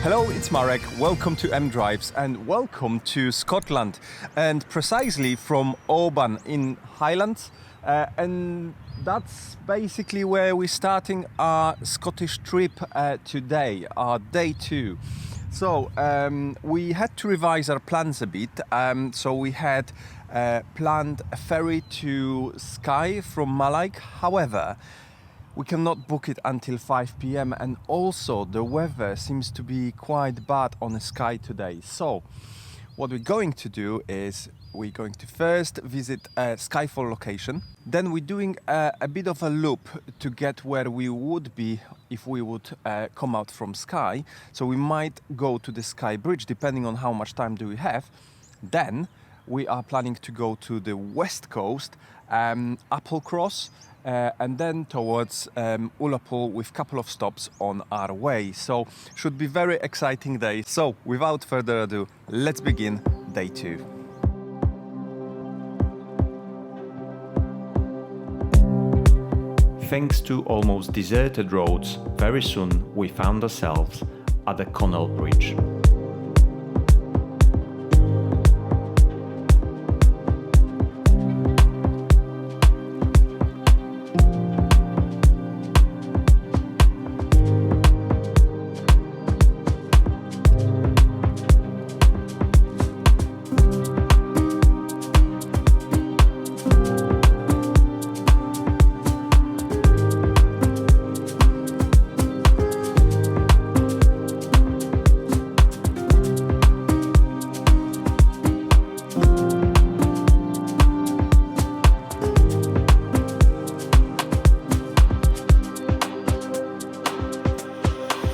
Hello, it's Marek. Welcome to M Drives and welcome to Scotland, and precisely from Oban in Highlands. And that's basically where we're starting our Scottish trip today, our day 2. So we had to revise our plans a bit. So we had planned a ferry to Skye from Mallaig. However, we cannot book it until 5 p.m. and also the weather seems to be quite bad on Skye today. So what we're going to do is we're going to first visit a Skyfall location. Then we're doing a bit of a loop to get where we would be if we would come out from Skye. So we might go to the Skye Bridge depending on how much time do we have. Then we are planning to go to the west coast, Applecross, and then towards Ullapool with a couple of stops on our way. So should be very exciting day. So without further ado, let's begin day 2. Thanks to almost deserted roads, very soon we found ourselves at the Connell Bridge.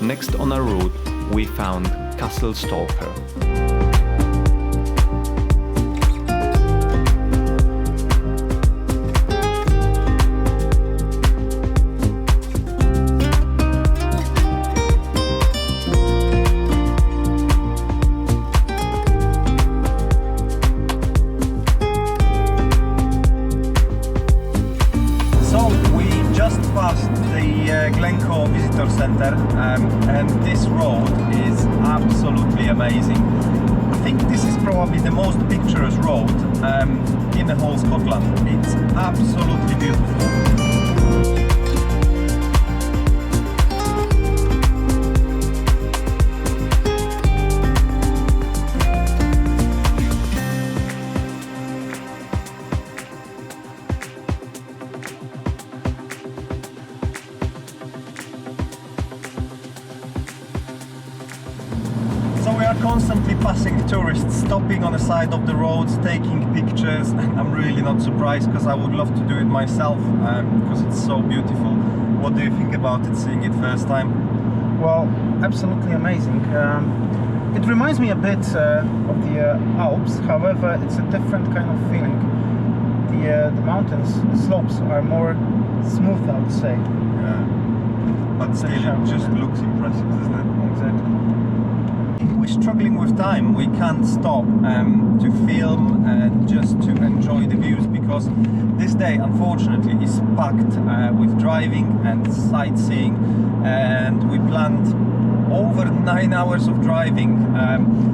Next on our route, we found Castle Stalker. Glencoe Visitor Centre, and this road is absolutely amazing. I think this is probably the most picturesque road in the whole Scotland. It's absolutely beautiful. We are constantly passing tourists, stopping on the side of the roads, taking pictures, and I'm really not surprised because I would love to do it myself because it's so beautiful. What do you think about it, seeing it first time? Well, absolutely amazing. It reminds me a bit of the Alps, however it's a different kind of feeling. The mountains, the slopes are more smooth, I would say. Yeah. But still it just looks impressive, doesn't it? Exactly. We're struggling with time. We can't stop to film and just to enjoy the views because this day unfortunately is packed with driving and sightseeing, and we planned over 9 hours of driving,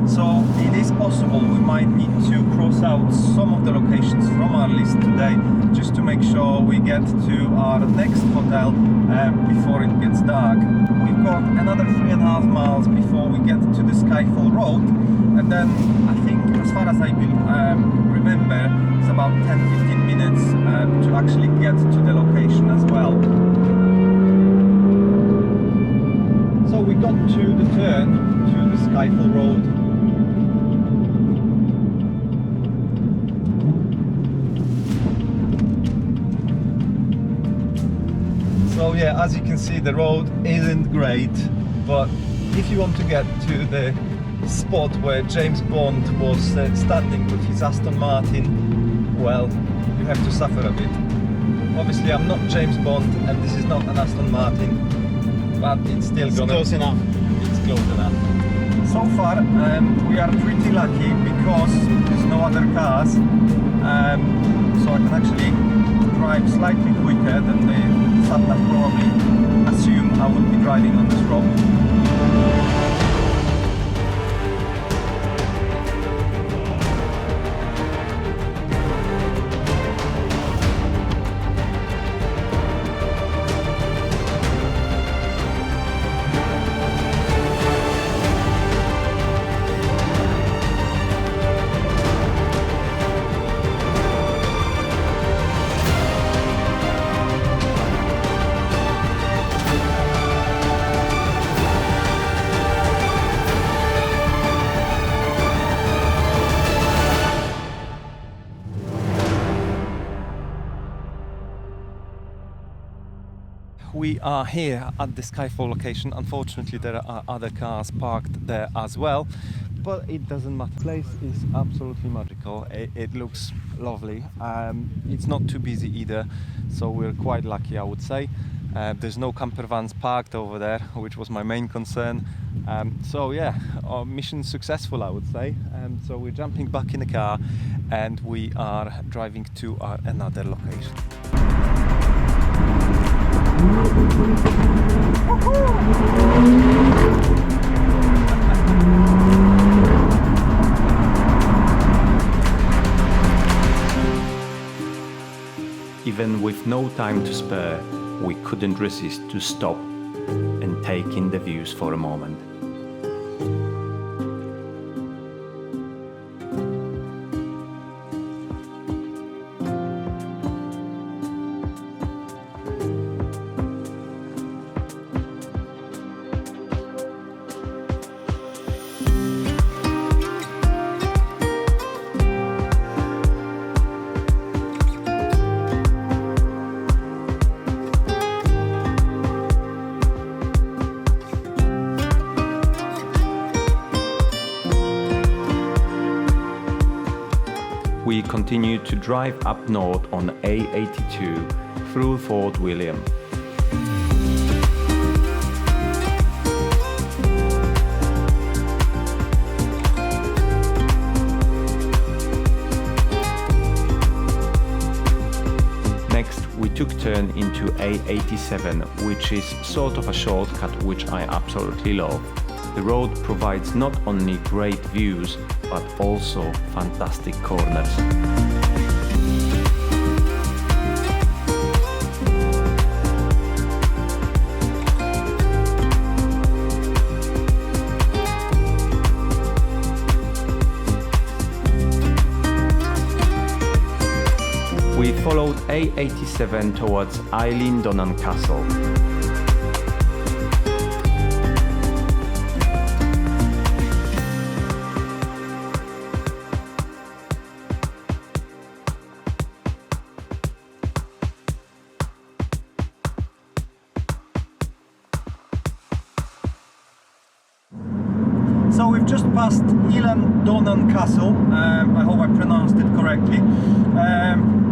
so it is possible we might need to cross out some of the locations from our list today just to make sure we get to our next hotel before it gets dark. We've got another 3.5 miles before we get to the Skyfall Road, and then I think, as far as I remember, it's about 10-15 minutes to actually get to the location as well. So we got to the turn to the Skyfall Road. So yeah, as you can see, the road isn't great, but if you want to get to the spot where James Bond was standing with his Aston Martin, well, you have to suffer a bit. Obviously I'm not James Bond and this is not an Aston Martin, but it's still close enough. It's close enough. So far we are pretty lucky because there's no other cars, so I can actually drive slightly quicker than the sat-nav probably assume I would be driving on this road. we are here at the Skyfall location. Unfortunately, there are other cars parked there as well, but it doesn't matter. The place is absolutely magical. It looks lovely. It's not too busy either, so we're quite lucky, I would say. There's no camper vans parked over there, which was my main concern. So yeah, our mission successful, I would say. So we're jumping back in the car and we are driving to another location. Even with no time to spare, we couldn't resist to stop and take in the views for a moment. We continue to drive up north on A82 through Fort William. Next, we took turn into A87, which is sort of a shortcut which I absolutely love. The road provides not only great views, but also fantastic corners. We followed A87 towards Eilean Castle. So we've just passed Eilean Castle, I hope I pronounced it correctly,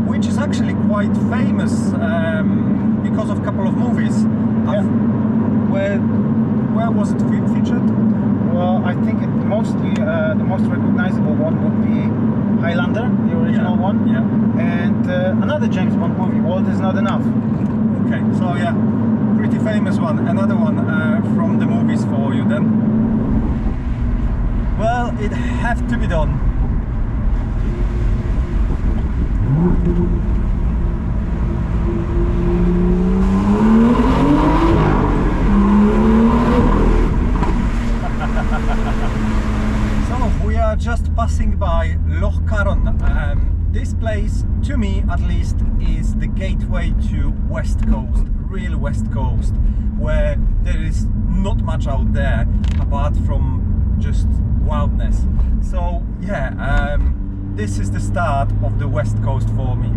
which is actually quite famous because of a couple of movies. Yeah. Where was it featured? Well, I think mostly the most recognizable one would be Highlander, the original one. Yeah. And another James Bond movie, World Is Not Enough. Okay, so yeah, pretty famous one. Another one from the movies for you then. Well, it have to be done. So we are just passing by Loch Carron. This place, to me at least, is the gateway to West Coast, real West Coast, where there is not much out there apart from just wildness. So yeah, this is the start of the West Coast for me.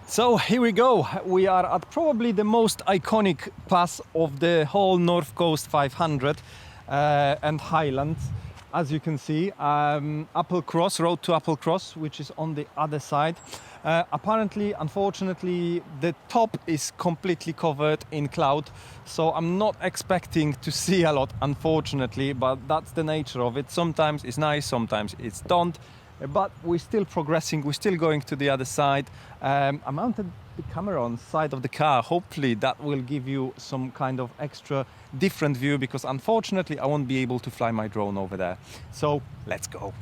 So here we go. We are at probably the most iconic pass of the whole North Coast 500 and Highlands. As you can see, Applecross, road to Applecross, which is on the other side. Apparently, unfortunately, the top is completely covered in cloud, so I'm not expecting to see a lot, unfortunately, but that's the nature of it. Sometimes it's nice, sometimes it's don't. But we're still progressing, we're still going to the other side. I mounted the camera on the side of the car. Hopefully that will give you some kind of extra different view, because unfortunately I won't be able to fly my drone over there. So let's go.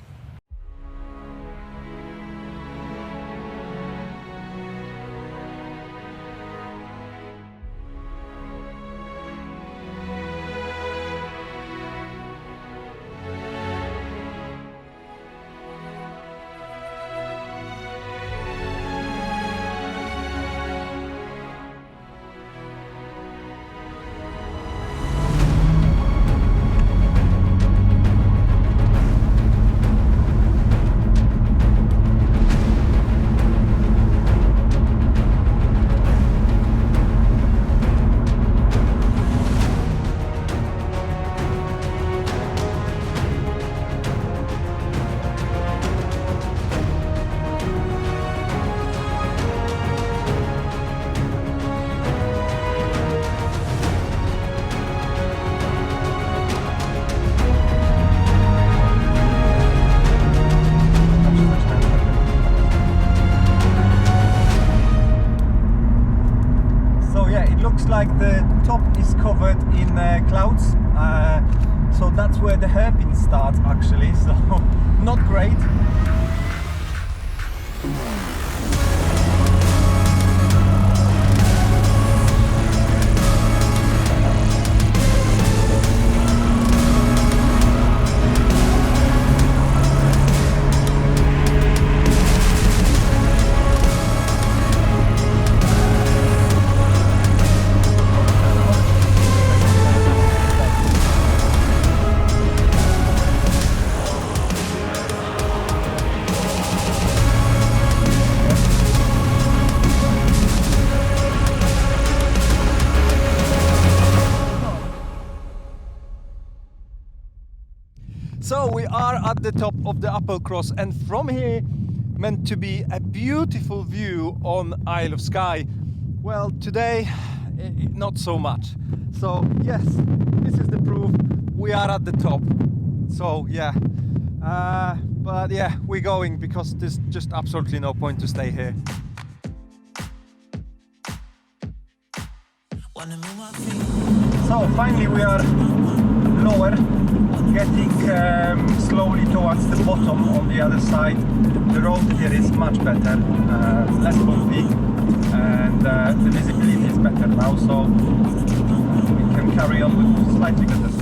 Like the top is covered in clouds, so that's where the hairpin starts actually, so not great. So we are at the top of the Applecross, and from here meant to be a beautiful view on Isle of Skye. Well, today not so much. So yes, this is the proof we are at the top. So yeah, but yeah, we're going because there's just absolutely no point to stay here. So finally we are lower, getting slowly towards the bottom on the other side. The road here is much better, less bumpy, and the visibility is better now, so we can carry on with slightly better speed.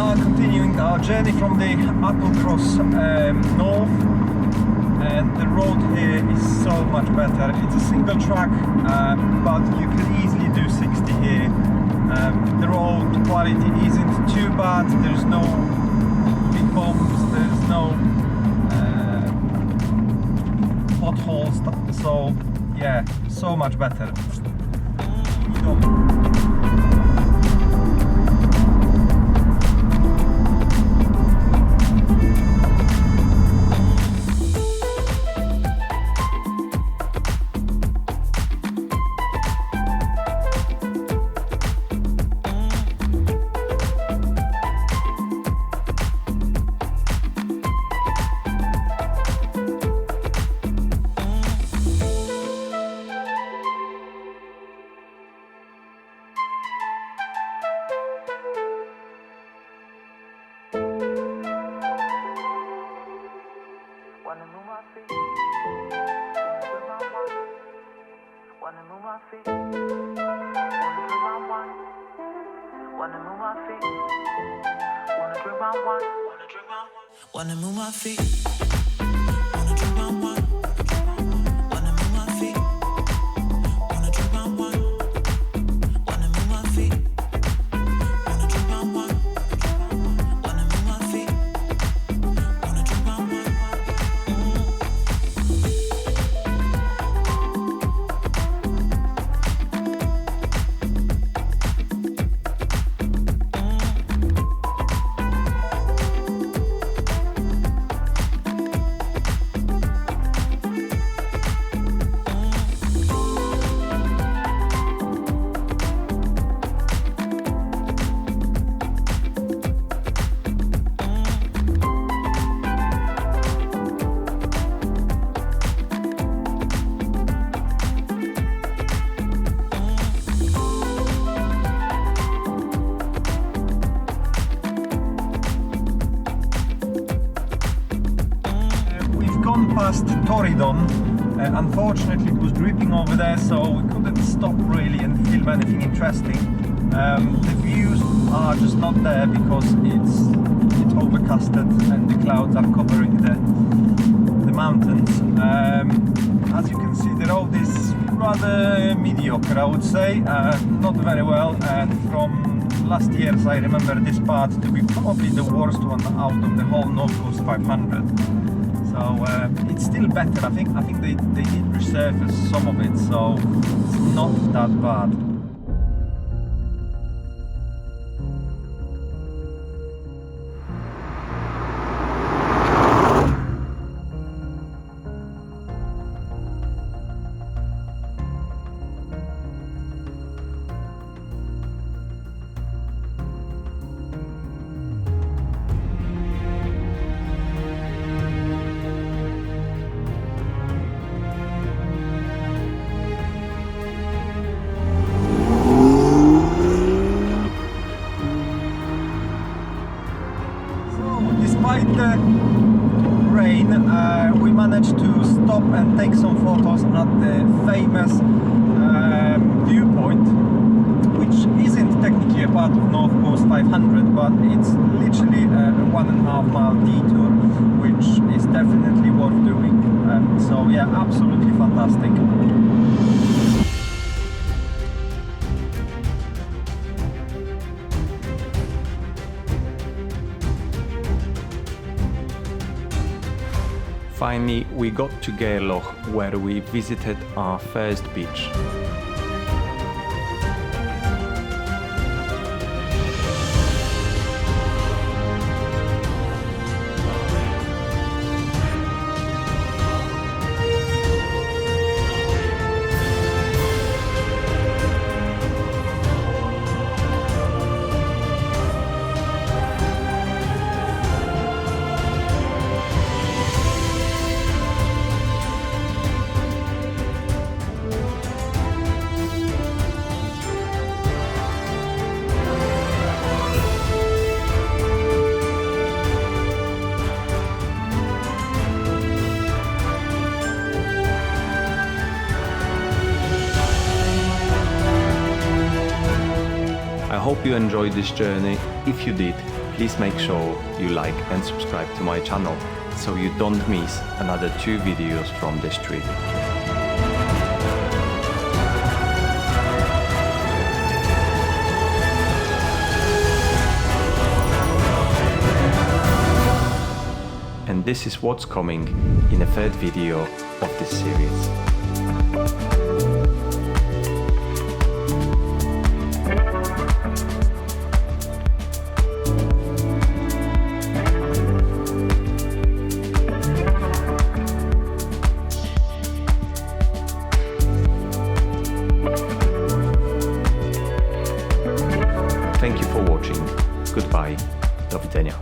Continuing our journey from the Applecross north, and the road here is so much better. It's a single track, but you can easily do 60 here. The road quality isn't too bad, there's no big bumps, there's no potholes, so yeah, so much better. Wanna move my feet, wanna drink my wine. Wanna move my feet, wanna drink my wine. Wanna move my feet, wanna drink my wine. Wanna move my feet, wanna drink my wine. carried on. Unfortunately, it was dripping over there, so we couldn't stop really and film anything interesting. The views are just not there because it's overcasted and the clouds are covering the mountains. As you can see, the road is rather mediocre, I would say, not very well, and from last years I remember this part to be probably the worst one out of the whole North Coast 500. So it's still better. I think they did resurface some of it, so it's not that bad. Despite the rain, we managed to stop and take some photos at the famous viewpoint, which isn't technically a part of North Coast 500, but it's literally a 1.5 mile detour, which is definitely worth doing. So yeah, absolutely fantastic. Finally, we got to Gairloch, where we visited our first beach. I hope you enjoyed this journey. If you did, please make sure you like and subscribe to my channel so you don't miss another 2 videos from this trip. And this is what's coming in the 3rd video of this series. Thank you for watching. Goodbye. Do widzenia.